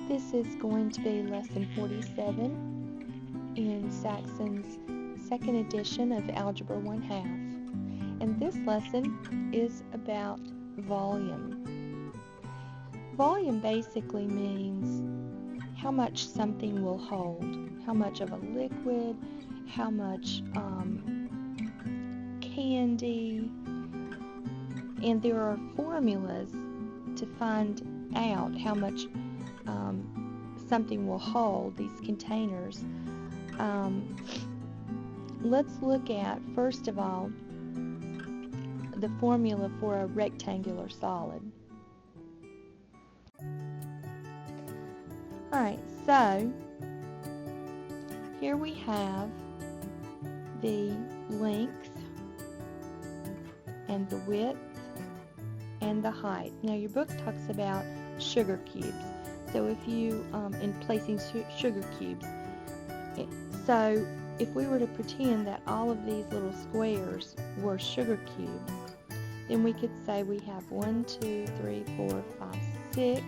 This is going to be lesson 47 in Saxon's second edition of Algebra 1/2. And this lesson is about volume. Volume basically means how much something will hold, how much of a liquid, how much candy, and there are formulas to find out how much something will hold, these containers. Let's look at, first of all, the formula for a rectangular solid. Alright, so here we have the length and the width and the height. Now your book talks about sugar cubes. So if you, in placing sugar cubes, so if we were to pretend that all of these little squares were sugar cubes, then we could say we have 1, 2, 3, 4, 5, 6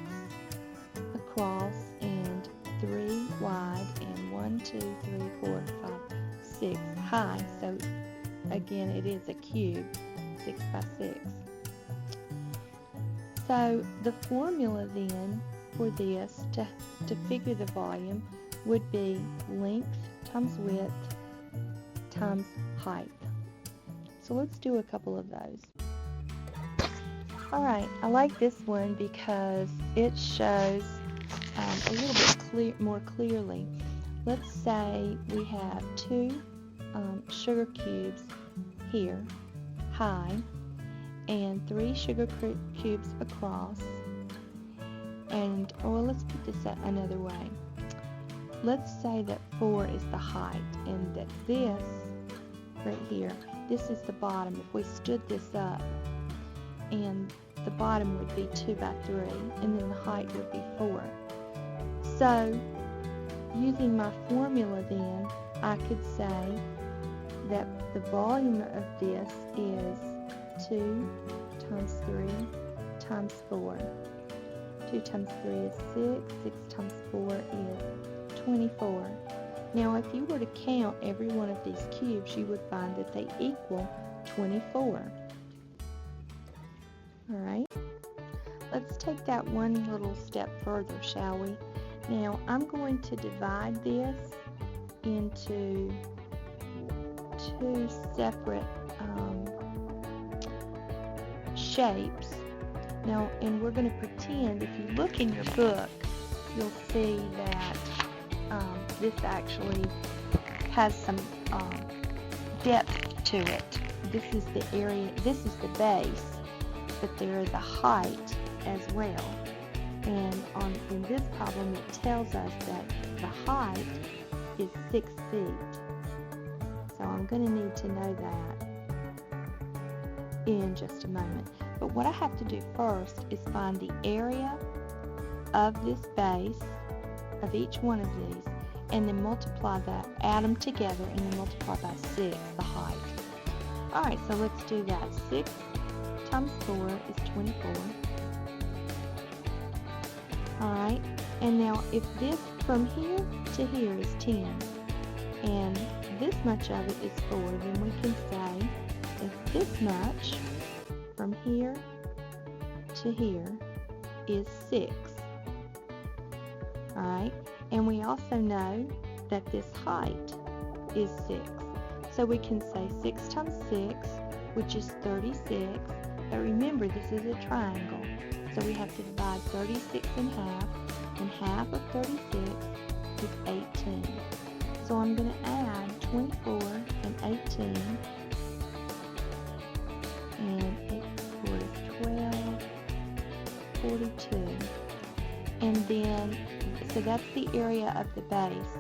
across and 3 wide and 1, 2, 3, 4, 5, 6 high. So again, it is a cube, 6 by 6. So the formula then for this to figure the volume would be length times width times height. So let's do a couple of those. Alright, I like this one because it shows a little bit more clearly. Let's say we have 2 sugar cubes here, high, and 3 sugar cubes across. And, well, let's put this another way. Let's say that 4 is the height, and that this, right here, this is the bottom. If we stood this up, and the bottom would be 2 by 3, and then the height would be 4. So, using my formula then, I could say that the volume of this is 2 times 3 times 4. 2 times 3 is 6, 6 times 4 is 24. Now if you were to count every one of these cubes, you would find that they equal 24. Alright, let's take that one little step further, shall we? Now I'm going to divide this into 2 separate shapes. Now, and we're going to pretend, if you look in your book, you'll see that this actually has some depth to it. This is the area, this is the base, but there is a height as well. And in this problem, it tells us that the height is 6 feet. So I'm going to need to know that in just a moment. But what I have to do first is find the area of this base, of each one of these, and then multiply that, add them together, and then multiply by 6, the height. Alright, so let's do that. 6 times 4 is 24. Alright, and now if this from here to here is 10, and this much of it is 4, then we can say if this much from here to here is 6. Alright, and we also know that this height is 6. So we can say 6 times 6, which is 36. But remember, this is a triangle. So we have to divide 36 in half, and half of 36 is 18. So I'm going to add 24 and 18, and 8 4 is 12, 42. And then, so that's the area of the base.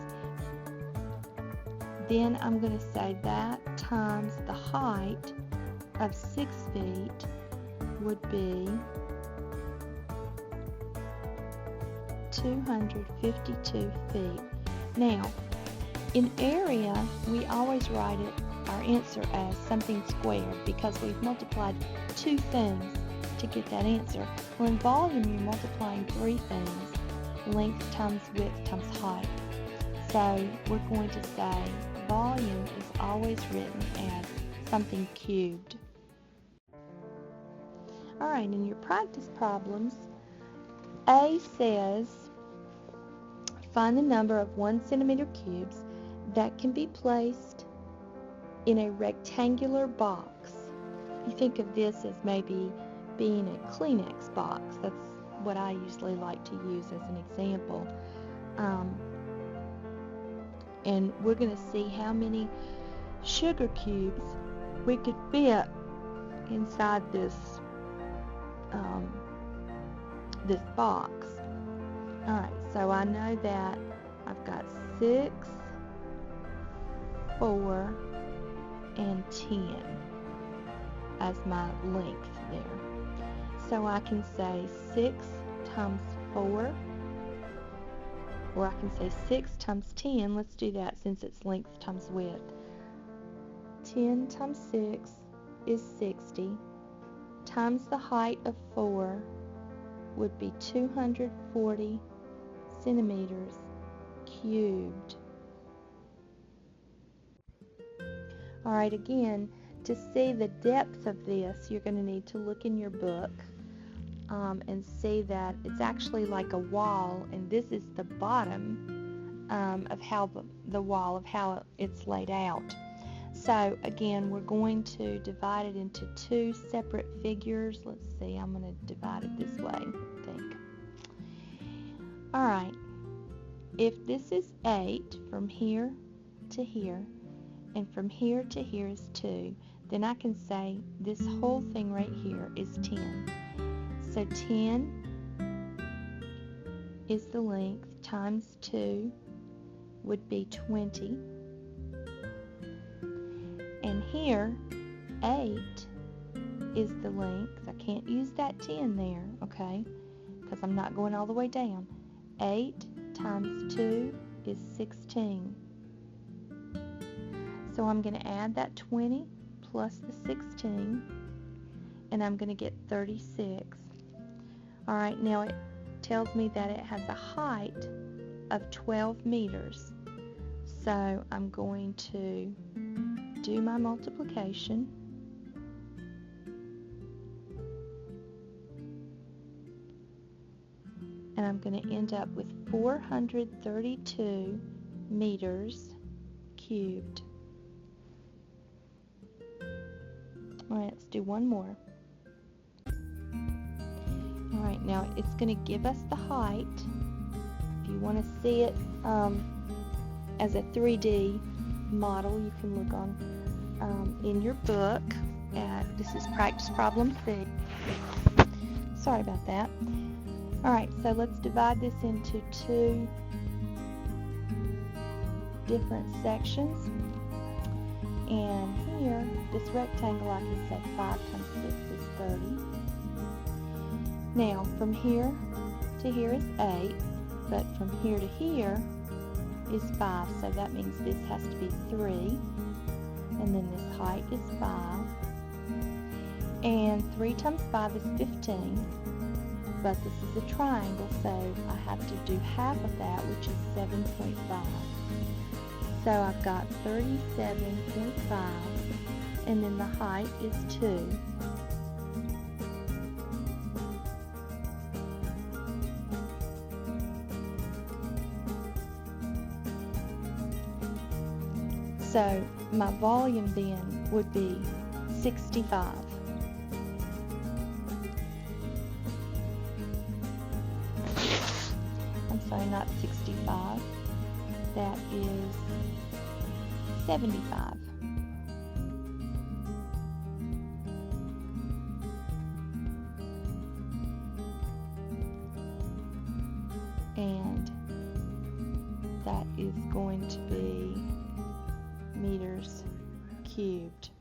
Then I'm going to say that times the height of 6 feet would be 252 feet. Now, in area, we always write our answer as something squared because we've multiplied 2 things to get that answer. Well, in volume, you're multiplying 3 things. length times width times height. So we're going to say volume is always written as something cubed. Alright, in your practice problems, A says find the number of 1 centimeter cubes that can be placed in a rectangular box. You think of this as maybe being a Kleenex box. That's what I usually like to use as an example. And we're going to see how many sugar cubes we could fit inside this box. Alright, so I know that I've got 6, 4, and 10 as my length there. So I can say 6 times 4, or I can say 6 times 10. Let's do that since it's length times width. 10 times 6 is 60, times the height of 4 would be 240 centimeters cubed. Alright, again, to see the depth of this, you're going to need to look in your book and see that it's actually like a wall, and this is the bottom of how the wall of how it's laid out. So again, we're going to divide it into 2 separate figures. Let's see, I'm going to divide it this way, I think. Alright, if this is 8 from here to here, and from here to here is 2, then I can say this whole thing right here is 10. So 10 is the length times 2 would be 20. And here, 8 is the length. I can't use that 10 there, okay, because I'm not going all the way down. 8 times 2 is 16. So I'm going to add that 20 plus the 16, and I'm going to get 36. Alright, now it tells me that it has a height of 12 meters. So I'm going to do my multiplication. And I'm going to end up with 432 meters cubed. Alright, let's do one more. Alright, now it's going to give us the height. If you want to see it as a 3D model, you can look on in your book at, this is practice problem 3. Sorry about that. Alright, so let's divide this into 2 different sections. And here, this rectangle, I can say 5 times 6 is 30. Now, from here to here is 8, but from here to here is 5, so that means this has to be 3, and then this height is 5, and 3 times 5 is 15, but this is a triangle, so I have to do half of that, which is 7.5. So I've got 37.5, and then the height is 2. So my volume then would be 65. I'm sorry, not 65. That is 75. And that is going to be meters cubed.